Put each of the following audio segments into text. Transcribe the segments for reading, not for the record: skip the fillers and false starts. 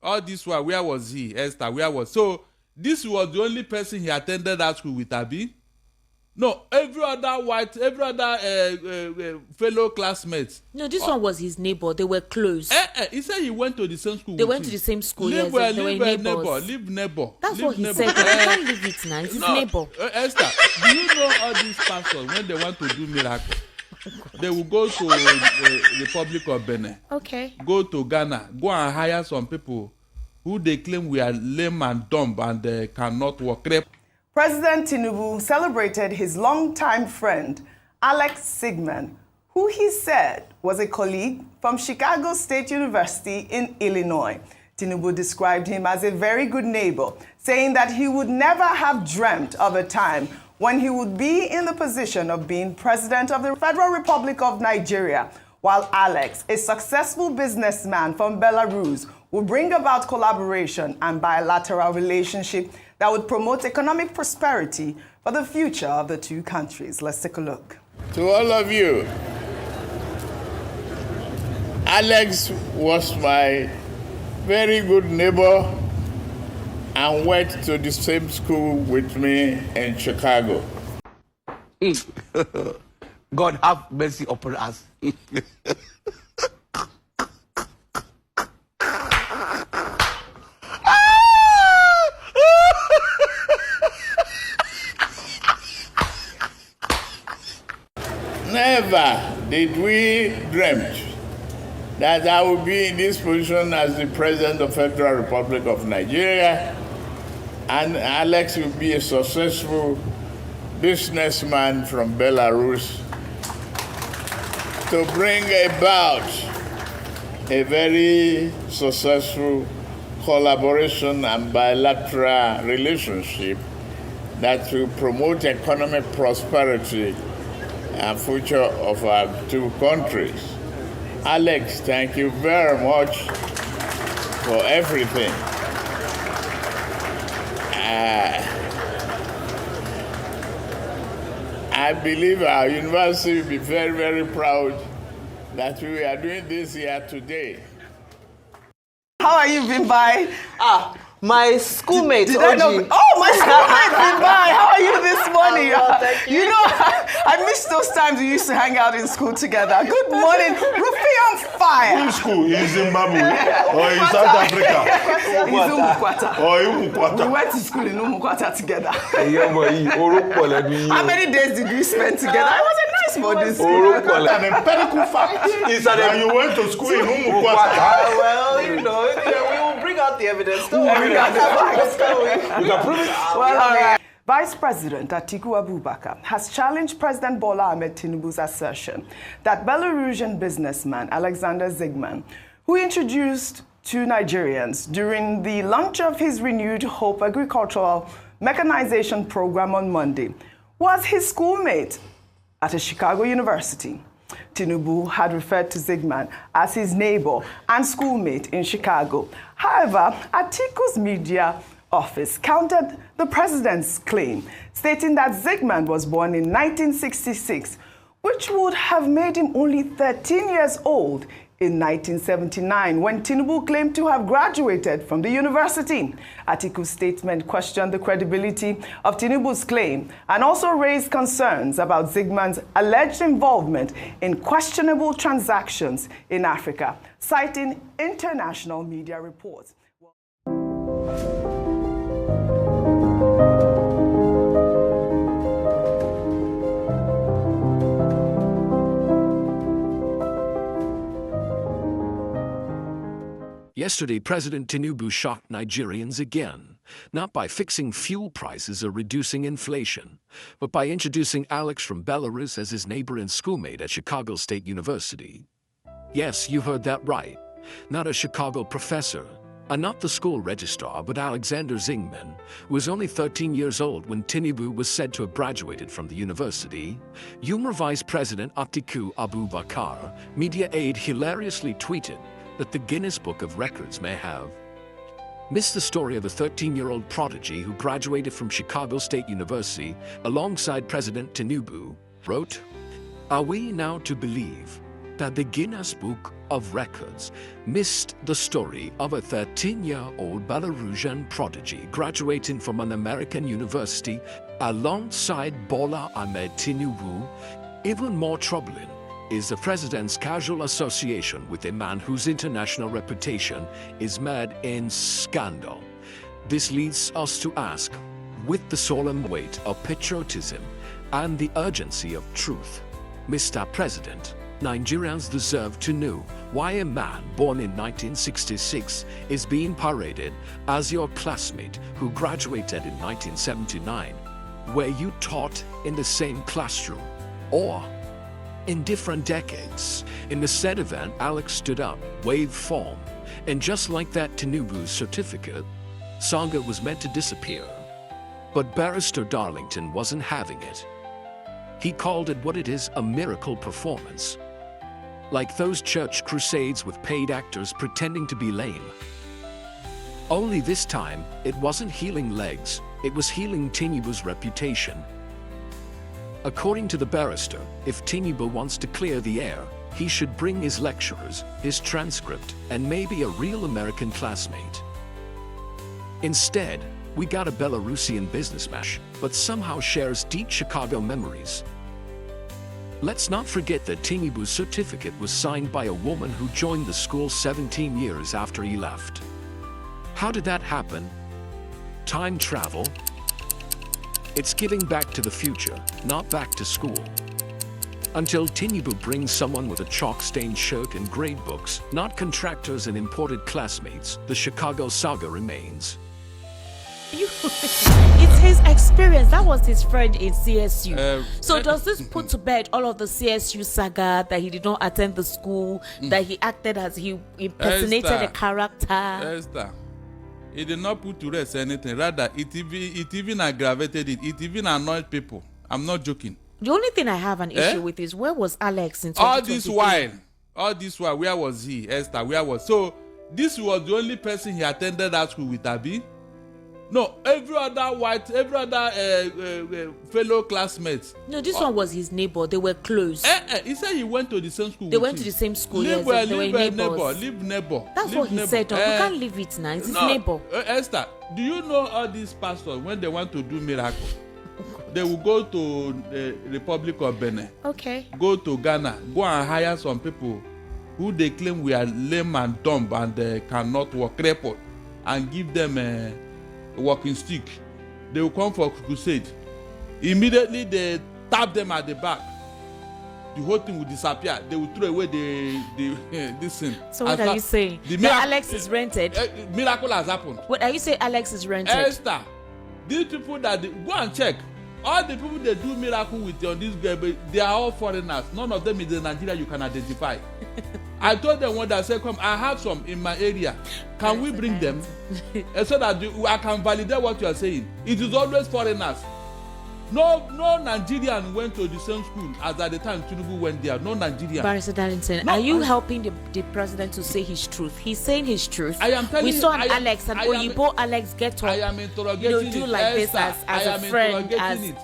All this while, where was he, Esther? Where was so? This was the only person he attended that school with, Abi. No, every other fellow classmates. No, this one was his neighbor. They were close. He said he went to the same school. They went to the same school. Leave neighbor. That's leave what he neighbor. said. You can't leave it now. It's his neighbor. Esther, do you know all these pastors when they want to do miracle? They will go to the Republic of Benin. Okay. Go to Ghana. Go and hire some people who they claim we are lame and dumb and they cannot work. President Tinubu celebrated his longtime friend, Alex Sigman, who he said was a colleague from Chicago State University in Illinois. Tinubu described him as a very good neighbor, saying that he would never have dreamt of a time when he would be in the position of being president of the Federal Republic of Nigeria, while Alex, a successful businessman from Belarus, will bring about collaboration and bilateral relationship that would promote economic prosperity for the future of the two countries. Let's take a look. To all of you, Alex was my very good neighbor and went to the same school with me in Chicago. God have mercy upon us. Never did we dream that I would be in this position as the President of the Federal Republic of Nigeria, and Alex will be a successful businessman from Belarus to bring about a very successful collaboration and bilateral relationship that will promote economic prosperity and future of our two countries. Alex, thank you very much for everything. I believe our university will be very, very proud that we are doing this here today. How are you, Bimbai? My schoolmate, Did I know? Oh, my schoolmate, Bimbai. How are you this morning? Thank you. You know, I miss those times we used to hang out in school together. Good morning. Rufi on fire. Which school? In Zimbabwe or in South Africa? He's Umukwata. Or Umukwata. We went to school in Umukwata together. How How many days did we spend together? It was a nice boarding school. An empirical fact that you went to school in Umukwata. Well, you know, we will bring out the evidence. Don't worry. You can prove it. Well, all right. Vice President Atiku Abubakar has challenged President Bola Ahmed Tinubu's assertion that Belarusian businessman Alexander Zygman, who introduced to Nigerians during the launch of his renewed Hope agricultural mechanization program on Monday, was his schoolmate at a Chicago university. Tinubu had referred to Zygman as his neighbor and schoolmate in Chicago. However, Atiku's media office countered the president's claim, stating that Zygman was born in 1966, which would have made him only 13 years old in 1979, when Tinubu claimed to have graduated from the university. Atiku's statement questioned the credibility of Tinubu's claim and also raised concerns about Zygman's alleged involvement in questionable transactions in Africa, citing international media reports. Yesterday, President Tinubu shocked Nigerians again, not by fixing fuel prices or reducing inflation, but by introducing Alex from Belarus as his neighbor and schoolmate at Chicago State University. Yes, you heard that right. Not a Chicago professor, and not the school registrar, but Alexander Zygman, who was only 13 years old when Tinubu was said to have graduated from the university. Humor Vice President Atiku Abubakar, media aide, hilariously tweeted that the Guinness Book of Records may have missed the story of a 13-year-old prodigy who graduated from Chicago State University alongside President Tinubu, wrote, "Are we now to believe that the Guinness Book of Records missed the story of a 13-year-old Belarusian prodigy graduating from an American university alongside Bola Ahmed Tinubu. Even more troubling is the president's casual association with a man whose international reputation is mired in scandal. This leads us to ask, with the solemn weight of patriotism and the urgency of truth, Mr. President, Nigerians deserve to know why a man born in 1966 is being paraded as your classmate who graduated in 1979. Were you taught in the same classroom or in different decades? In the said event, Alex stood up, waved form, and just like that Tinubu's certificate, Saga was meant to disappear. But Barrister Darlington wasn't having it. He called it what it is, a miracle performance. Like those church crusades with paid actors pretending to be lame. Only this time, it wasn't healing legs, it was healing Tinubu's reputation. According to the barrister, if Tinubu wants to clear the air, he should bring his lecturers, his transcript, and maybe a real American classmate. Instead, we got a Belarusian businessman, but somehow shares deep Chicago memories. Let's not forget that Tinubu's certificate was signed by a woman who joined the school 17 years after he left. How did that happen? Time travel? It's giving back to the future, not back to school. Until Tinubu brings someone with a chalk-stained shirt and grade books, not contractors and imported classmates, the Chicago saga remains. It's his experience. That was his friend in CSU. So does this put to bed all of the CSU saga, that he did not attend the school, that he acted as he impersonated a character? Esther, it did not put to rest anything. Rather, it even aggravated it. It even annoyed people. I'm not joking. The only thing I have an issue with is, where was Alex in 2023? All this while, where was he, Esther? Where was? So this was the only person he attended that school with, Abi? No, every other fellow classmates. No, this one was his neighbor. They were close. He said he went to the same school. They went to the same school. Yes, they were neighbor. That's what he said. We can't leave it now. It's his neighbor. Esther, do you know all these pastors, when they want to do miracle, they will go to the Republic of Benin. Okay. Go to Ghana. Go and hire some people who they claim we are lame and dumb and they cannot walk, crippled, and give them a walking stick. They will come for crusade. Immediately they tap them at the back. The whole thing will disappear. They will throw away this thing. So what are you saying? That Alex is rented? Miracle has happened. What are you saying? Alex is rented? Esther, these people that go and check. All the people they do miracle with on this girl, they are all foreigners. None of them is in Nigeria you can identify. I told them when they said, come, I have some in my area. Can we bring them? So that I can validate what you are saying. It is always foreigners. No Nigerian went to the same school as at the time Tinubu went there. No Nigerian. Barrister Darlington, are you helping the president to say his truth? He's saying his truth. I am telling you. We saw Alex and Oyibo Alex get up. I am interrogating do like Esther, this as a friend,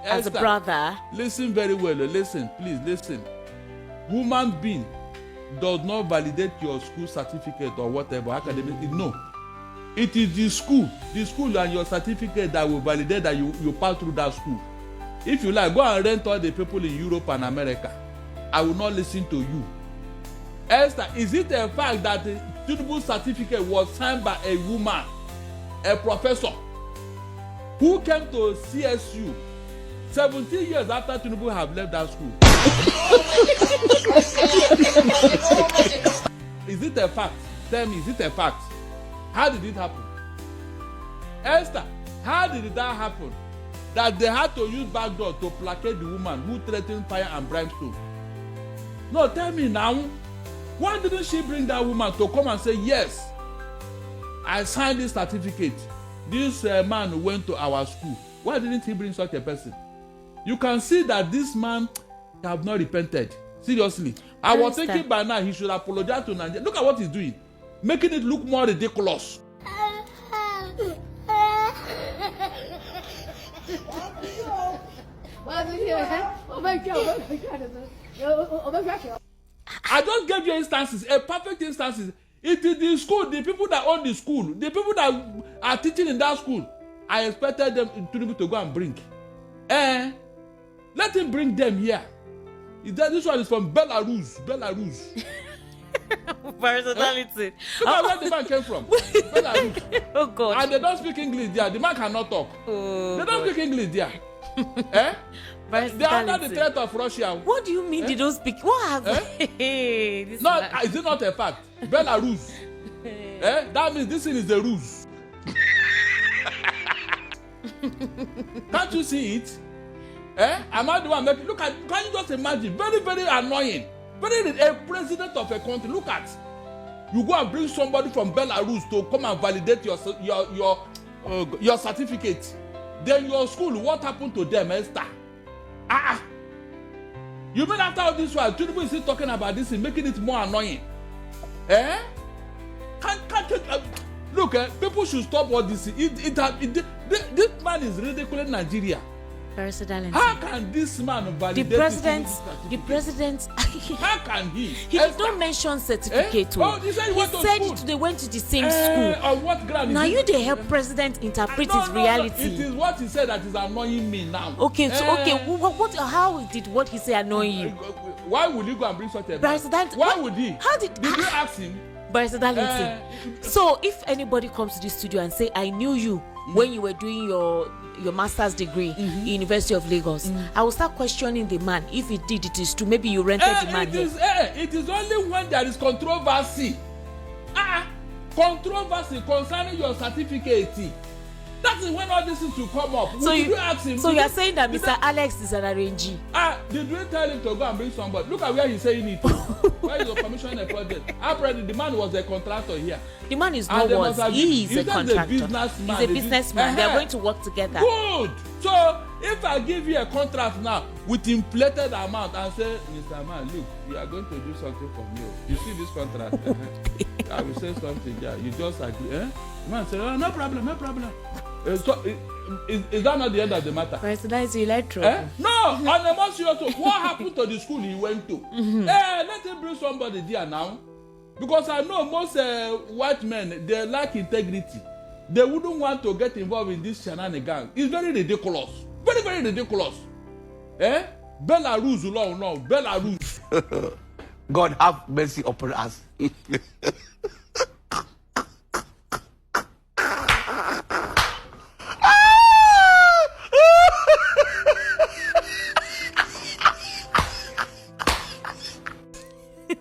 as a brother. Listen very well. Listen, please listen. Human being does not validate your school certificate or whatever academic. No. It is the school and your certificate that will validate that you pass through that school. If you like, go and rent all the people in Europe and America. I will not listen to you. Esther, is it a fact that the Tinubu's certificate was signed by a woman, a professor, who came to CSU 17 years after Tinubu have left that school? Is it a fact? Tell me, is it a fact? How did it happen? Esther, how did that happen? That they had to use backdoor to placate the woman who threatened fire and brimstone. No, tell me now, why didn't she bring that woman to come and say, yes, I signed this certificate. This man went to our school. Why didn't he bring such a person? You can see that this man have not repented. Seriously. I was thinking by now he should apologize to Nigeria. Look at what he's doing. Making it look more ridiculous. I just gave you instances, a perfect instances. It is the school, the people that own the school, the people that are teaching in that school. I expected them to go and bring. Let him bring them here. This one is from Belarus. Barrister Darlington. Look at where the man came from. Belarus. Oh God. And they don't speak English there. The man cannot talk. Oh, they don't speak English there. They are under the threat of Russia. What do you mean they don't speak? What have this no, is it not a fact? Belarus. That means this thing is the ruse. Can't you see it? Am I the one making? Look at, can you just imagine? Very, very annoying. A president of a country. Look at, you go and bring somebody from Belarus to come and validate your certificate. Then your school, what happened to them, Esther? You mean after all this while, Tinubu is still talking about this and making it more annoying? Look, people should stop what this is. This man is ridiculing Nigeria. Barrister Darlington. How can this man validate the president? How can he? He did not mention certificate. He said they went to the same school. On what ground? Now you they help president interpret his reality. It is what he said that is annoying me now. Okay, so how did what he say annoy you? Why would you go and bring such a Barrister Darlington? Why would he? Did you ask him? Barrister Darlington. So if anybody comes to this studio and say, I knew you when you were doing your master's degree in University of Lagos, I will start questioning the man. If he did, it is true. Maybe you rented the man here. It is only when there is controversy. Controversy concerning your certificate. That is when all this is to come up. So you ask him. So you are saying that Mr. Alex is an arrangee? Did we tell him to go and bring somebody? Look at where he's saying it. Where is the commission a project? Apparently, the man was a contractor here. The man is not was. He is a contractor. He's a businessman. They are going to work together. Good. So if I give you a contract now with inflated amount and say, Mr. Man, look, you are going to do something for me. You see this contract? I will say something. Yeah, you just agree. The man said, oh, no problem. So, is that not the end of the matter? President, you like trouble? No, on a more serious note, what happened to the school he went to? Let him bring somebody there now. Because I know most white men, they lack integrity. They wouldn't want to get involved in this shenanigans. It's very ridiculous. Very, very ridiculous. Belarus, no, Belarus. God have mercy upon us.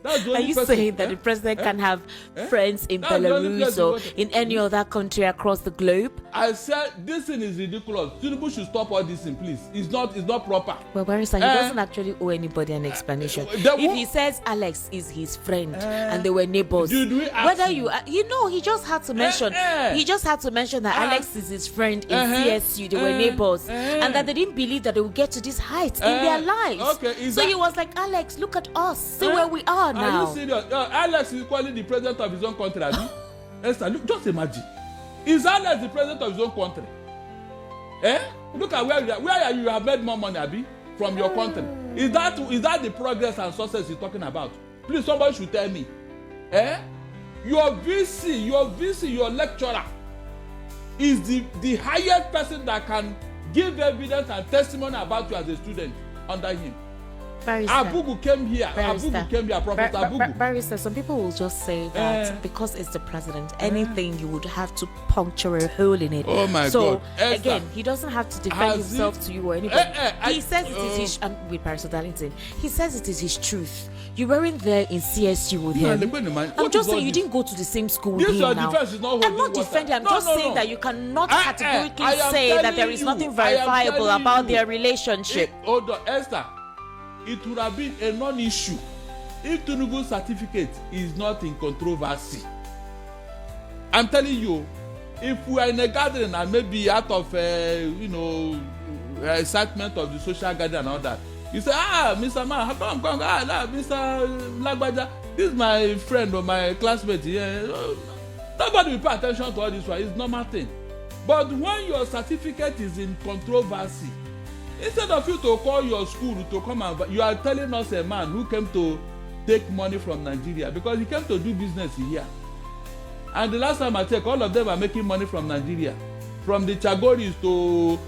Are you saying that the president can have friends in Belarus or in any other country across the globe? I said this thing is ridiculous. Tinubu should stop all this thing, please. It's not proper. Well, Barrister, he doesn't actually owe anybody an explanation. If he says Alex is his friend and they were neighbors, he just had to mention. He just had to mention that Alex is his friend in CSU. They were neighbors, and that they didn't believe that they would get to this height in their lives. Okay, so he was like, Alex, look at us. See where we are now. Are you serious? Alex is equally the president of his own country. Esther, look, just imagine. Is Alex the president of his own country? Look at where you have made more money, Abi, from your country. Is that the progress and success you're talking about? Please, somebody should tell me. Your VC, your lecturer is the highest person that can give evidence and testimony about you as a student under him. Barrister. Abugu came here. Professor Abugu. Barrister, some people will just say that because it's the president, anything you would have to puncture a hole in it. Oh my God. So again, he doesn't have to defend himself to you or anybody. He says it is his. With Barrister Darlington, he says it is his truth. You weren't there in CSU with him. I'm just saying you didn't go to the same school with him now. I'm not defending. I'm just saying that you cannot categorically say that there is nothing verifiable about their relationship. Hold on, Esther. It would have been a non-issue if Tinubu's certificate is not in controversy. I'm telling you, if we are in a gathering and maybe out of excitement of the social gathering and all that, you say, Mr. Man, come, Mr. Lagbaja, this is my friend or my classmate. Nobody will pay attention to all this one. It's normal thing. But when your certificate is in controversy, instead of you to call your school to come and you are telling us a man who came to take money from Nigeria because he came to do business here. And the last time I checked, all of them are making money from Nigeria. From the Chagoris to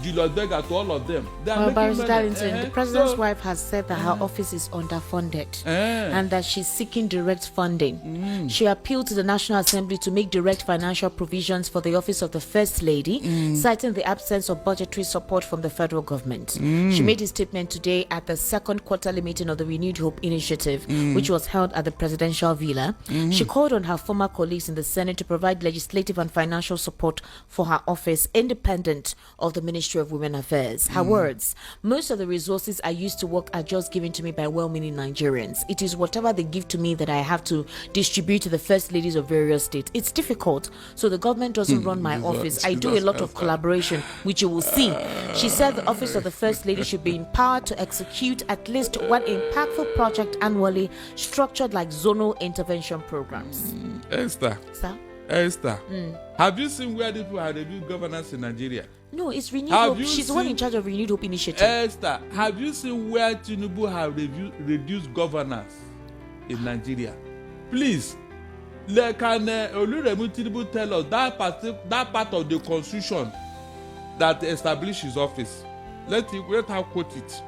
Julius Berger to all of them. They are Barrister Darlington, the president's wife has said that her office is underfunded and that she's seeking direct funding. She appealed to the National Assembly to make direct financial provisions for the office of the First Lady, citing the absence of budgetary support from the federal government. She made a statement today at the second quarterly meeting of the Renewed Hope Initiative, which was held at the presidential villa. She called on her former colleagues in the Senate to provide legislative and financial support for her office, independent of the Ministry of Women Affairs. Her words: most of the resources I used to work are just given to me by well-meaning Nigerians. It is whatever they give to me that I have to distribute to the first ladies of various states. It's difficult, so the government doesn't run my office. I do a lot of collaboration, which you will see. She said the office of the first lady should be empowered to execute at least one impactful project annually, structured like zonal intervention programs. Esther. Sir? Esther, have you seen where these people have reviewed governance in Nigeria? No, it's Renewed Hope. She's the one in charge of Renewed Hope Initiative. Esther, have you seen where Tinubu have reduced governance in Nigeria? Please, can Oluremi Tinubu tell us that part of the constitution that established his office? Let her quote it.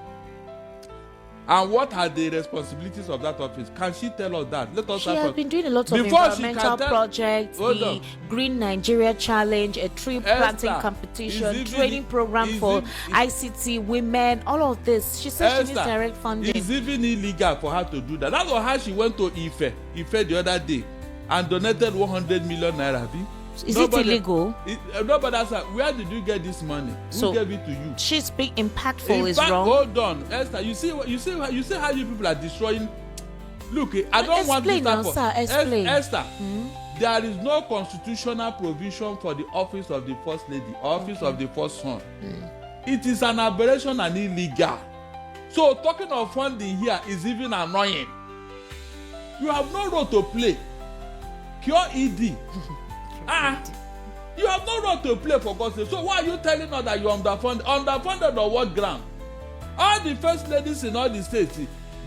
And what are the responsibilities of that office? Can she tell us that? Let us. She has been doing a lot of environmental projects, the Green Nigeria Challenge, a tree planting competition, training program for ICT women, all of this. She says she needs direct funding. It's even illegal for her to do that. That's how she went to Ife the other day and donated 100 million naira. Is it illegal? Nobody asked her, where did you get this money? Who gave it to you? She's being impactful. Is wrong. Hold on, Esther. You see how you people are destroying. Look, I don't want this type of. Explain. Esther, there is no constitutional provision for the office of the first lady, office of the first son. It is an aberration and illegal. So talking of funding here is even annoying. You have no role to play. Cure ED. You have no right to play, for God's sake. So why are you telling us that you're underfunded? Underfunded on what ground? All the first ladies in all the states,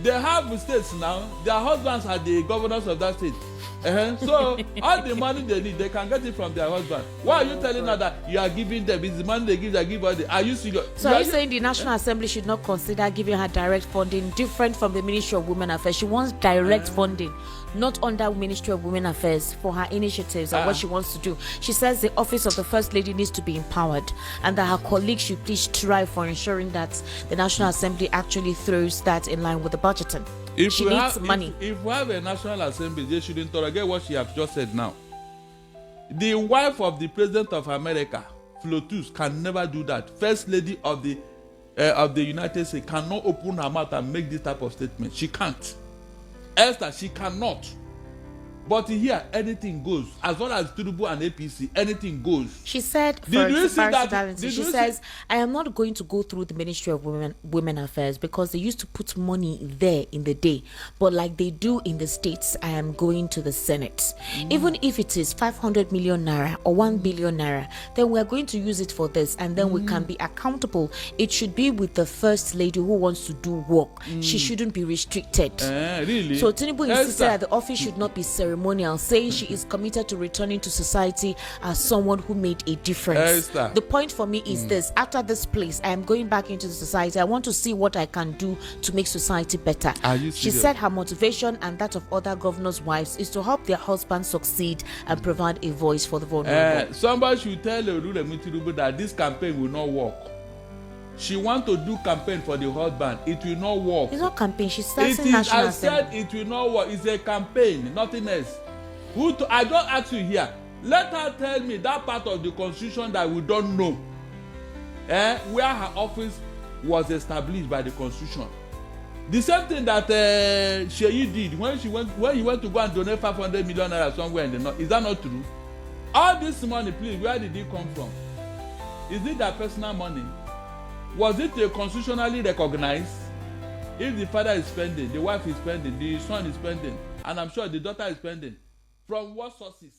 they have states now. Their husbands are the governors of that state. So all the money they need, they can get it from their husband. Why are you telling us that you are giving them? It's the money they give all the. Are you serious? So are you saying the National Assembly should not consider giving her direct funding, different from the Ministry of Women Affairs? She wants direct funding, not under Ministry of Women Affairs, for her initiatives and what she wants to do. She says the office of the First Lady needs to be empowered and that her colleagues should please strive for ensuring that the National Assembly actually throws that in line with the budgeting. She needs money. If we have a National Assembly, they should interrogate what she has just said now. The wife of the President of America, Flotus, can never do that. First Lady of the United States cannot open her mouth and make this type of statement. She can't. Esther, she cannot. But here, anything goes. As well as Tinubu and APC, anything goes. She said, she says, I am not going to go through the Ministry of Women Affairs because they used to put money there in the day. But like they do in the States, I am going to the Senate. Even if it is 500 million naira or 1 billion naira, then we are going to use it for this. And then we can be accountable. It should be with the First Lady who wants to do work. She shouldn't be restricted. Really? So Tinubu insisted that the office should not be ceremonial, saying she is committed to returning to society as someone who made a difference. The point for me is this: after this place, I am going back into the society. I want to see what I can do to make society better. She said her motivation and that of other governors' wives is to help their husbands succeed and provide a voice for the vulnerable. Somebody should tell Oluremi Tinubu that this campaign will not work. She wants to do campaign for the husband. It will not work. It's not campaign. She starts in National Assembly. I said it will not work. It's a campaign, nothing else. I don't ask you here. Let her tell me that part of the constitution that we don't know. Where her office was established by the constitution. The same thing that Sheyi did when he went to go and donate 500 million naira somewhere in the north. Is that not true? All this money, please, where did it come from? Is it their personal money? Was it constitutionally recognized? If the father is spending, the wife is spending, the son is spending, and I'm sure the daughter is spending, from what sources?